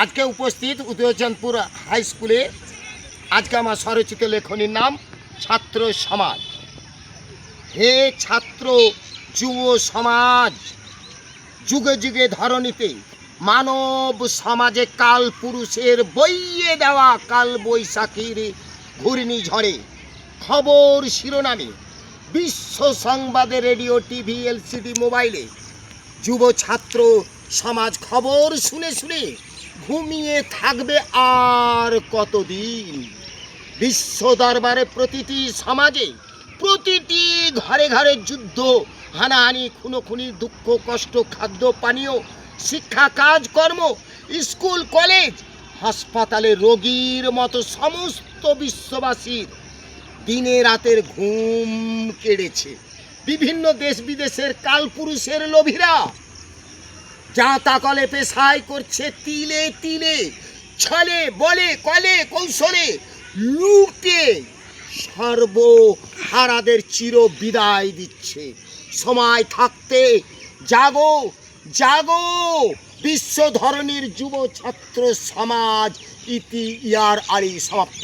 আজকে উপস্থিত উদয়চাঁদপুর হাই স্কুলে আজকে আমার স্বরচিত লেখনীর নাম ছাত্র সমাজ। হে ছাত্র যুব সমাজ, যুগে যুগে ধরণীতে মানব সমাজে কাল পুরুষের বইয়ে দেওয়া কাল বৈশাখীর ঘূর্ণিঝড়ে খবর শিরোনামে বিশ্ব সংবাদে রেডিও টিভি এলসিডি মোবাইলে যুব ছাত্র সমাজ খবর শুনে শুনে ঘুমিয়ে থাকবে আর কতদিন। বিশ্ব দরবারে প্রতিটি সমাজে প্রতিটি ঘরে ঘরে যুদ্ধ, হানাহানি, খুনোখুনি, দুঃখ কষ্ট, খাদ্য পানীয়, শিক্ষা কাজকর্ম, স্কুল কলেজ হাসপাতালে রোগীর মতো সমস্ত বিশ্ববাসীর দিনে রাতের ঘুম কেড়েছে বিভিন্ন দেশ বিদেশের কালপুরুষের লোভীরা। যা তাকলে পেশায় করছে তিলে তিলে, ছলে বলে কলে কৌশলে লুটে সর্বহারাদের চির বিদায় দিচ্ছে। সময় থাকতে জাগো জাগো বিশ্ব ধরনের যুব ছাত্র সমাজ। ইতি ইয়ার আড়ি সমাপ্ত।